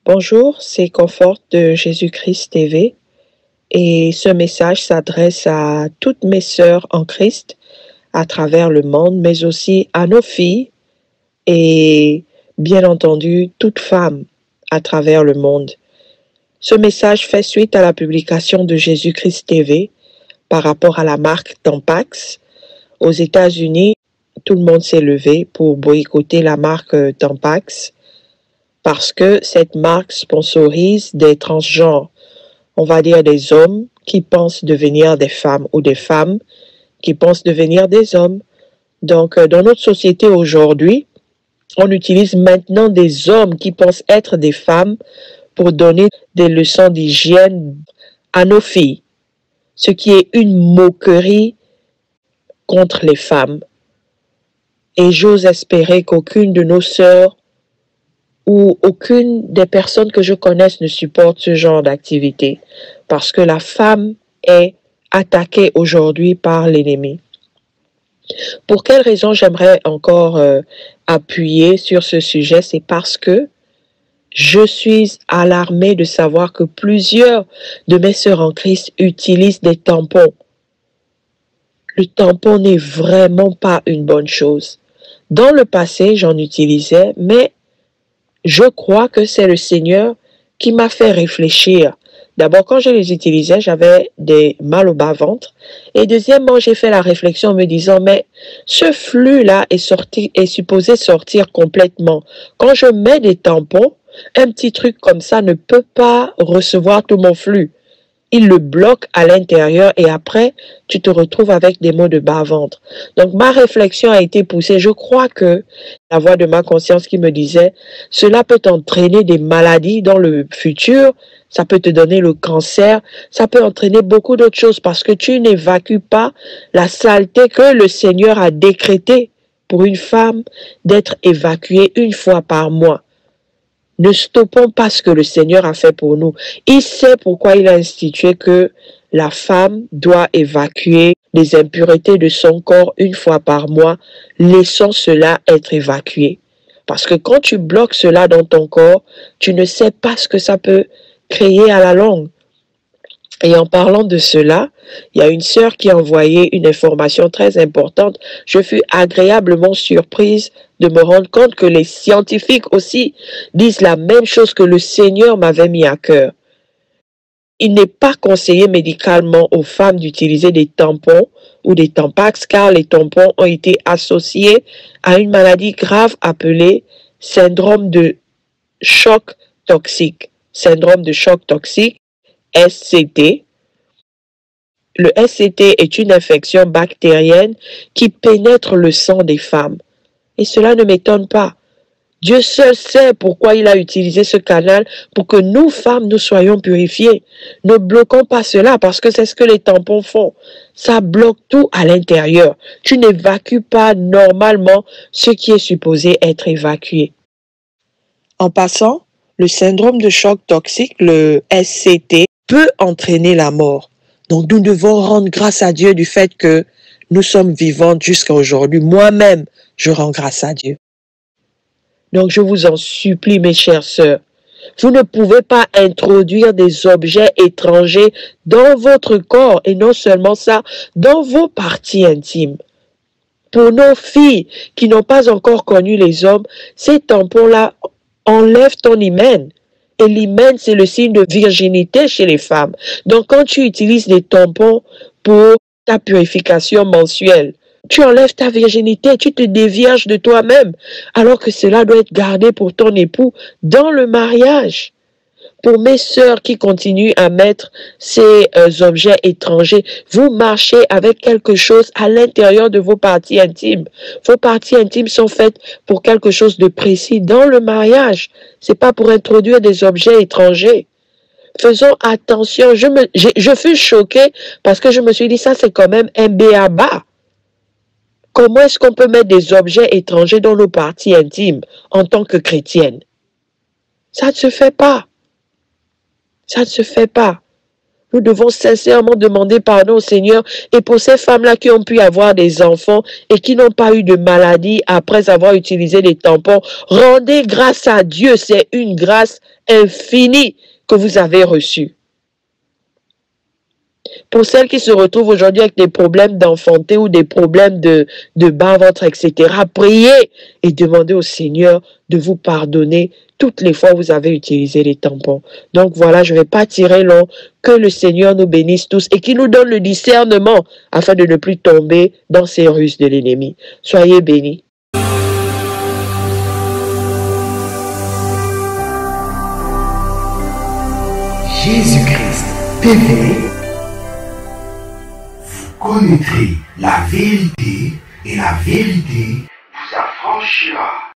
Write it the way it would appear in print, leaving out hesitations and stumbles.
Bonjour, c'est Confort de Jésus-Christ TV et ce message s'adresse à toutes mes sœurs en Christ à travers le monde, mais aussi à nos filles et bien entendu toutes femmes à travers le monde. Ce message fait suite à la publication de Jésus-Christ TV par rapport à la marque Tampax. Aux États-Unis, tout le monde s'est levé pour boycotter la marque Tampax parce que cette marque sponsorise des transgenres, on va dire des hommes qui pensent devenir des femmes ou des femmes qui pensent devenir des hommes. Donc, dans notre société aujourd'hui, on utilise maintenant des hommes qui pensent être des femmes pour donner des leçons d'hygiène à nos filles, ce qui est une moquerie contre les femmes. Et j'ose espérer qu'aucune de nos sœurs ou aucune des personnes que je connaisse ne supporte ce genre d'activité, parce que la femme est attaquée aujourd'hui par l'ennemi. Pour quelle raison j'aimerais encore appuyer sur ce sujet? C'est parce que je suis alarmée de savoir que plusieurs de mes sœurs en Christ utilisent des tampons. Le tampon n'est vraiment pas une bonne chose. Dans le passé, j'en utilisais, mais je crois que c'est le Seigneur qui m'a fait réfléchir. D'abord, quand je les utilisais, j'avais des mal au bas-ventre. Et deuxièmement, j'ai fait la réflexion en me disant, mais ce flux-là est supposé sortir complètement. Quand je mets des tampons, un petit truc comme ça ne peut pas recevoir tout mon flux. Il le bloque à l'intérieur et après, tu te retrouves avec des maux de bas-ventre. Donc, ma réflexion a été poussée. Je crois que la voix de ma conscience qui me disait, cela peut entraîner des maladies dans le futur, ça peut te donner le cancer, ça peut entraîner beaucoup d'autres choses parce que tu n'évacues pas la saleté que le Seigneur a décrétée pour une femme d'être évacuée une fois par mois. Ne stoppons pas ce que le Seigneur a fait pour nous. Il sait pourquoi il a institué que la femme doit évacuer les impuretés de son corps une fois par mois. Laissons cela être évacué. Parce que quand tu bloques cela dans ton corps, tu ne sais pas ce que ça peut créer à la longue. Et en parlant de cela, il y a une sœur qui a envoyé une information très importante. Je fus agréablement surprise de me rendre compte que les scientifiques aussi disent la même chose que le Seigneur m'avait mis à cœur. Il n'est pas conseillé médicalement aux femmes d'utiliser des tampons ou des tampax car les tampons ont été associés à une maladie grave appelée syndrome de choc toxique. Syndrome de choc toxique. SCT. Le SCT est une infection bactérienne qui pénètre le sang des femmes. Et cela ne m'étonne pas. Dieu seul sait pourquoi il a utilisé ce canal pour que nous, femmes, nous soyons purifiées. Ne bloquons pas cela parce que c'est ce que les tampons font. Ça bloque tout à l'intérieur. Tu n'évacues pas normalement ce qui est supposé être évacué. En passant, le syndrome de choc toxique, le SCT, peut entraîner la mort. Donc nous devons rendre grâce à Dieu du fait que nous sommes vivantes jusqu'à aujourd'hui. Moi-même, je rends grâce à Dieu. Donc je vous en supplie, mes chères sœurs, vous ne pouvez pas introduire des objets étrangers dans votre corps et non seulement ça, dans vos parties intimes. Pour nos filles qui n'ont pas encore connu les hommes, ces tampons-là enlèvent ton hymen. Et l'hymen, c'est le signe de virginité chez les femmes. Donc, quand tu utilises des tampons pour ta purification mensuelle, tu enlèves ta virginité, tu te dévierges de toi-même, alors que cela doit être gardé pour ton époux dans le mariage. Pour mes sœurs qui continuent à mettre ces objets étrangers, vous marchez avec quelque chose à l'intérieur de vos parties intimes. Vos parties intimes sont faites pour quelque chose de précis dans le mariage. C'est pas pour introduire des objets étrangers. Faisons attention. Je fus choquée parce que je me suis dit, ça c'est quand même un b.a.-ba. Comment est-ce qu'on peut mettre des objets étrangers dans nos parties intimes en tant que chrétienne? Ça ne se fait pas. Ça ne se fait pas. Nous devons sincèrement demander pardon au Seigneur. Et pour ces femmes-là qui ont pu avoir des enfants et qui n'ont pas eu de maladie après avoir utilisé les tampons, rendez grâce à Dieu. C'est une grâce infinie que vous avez reçue. Pour celles qui se retrouvent aujourd'hui avec des problèmes d'enfanter ou des problèmes de bas-ventre, etc., priez et demandez au Seigneur de vous pardonner toutes les fois où vous avez utilisé les tampons. Donc voilà, je ne vais pas tirer long. Que le Seigneur nous bénisse tous et qu'il nous donne le discernement afin de ne plus tomber dans ces ruses de l'ennemi. Soyez bénis. Jésus-Christ TV. Vous connaîtrez la vérité et la vérité vous affranchira.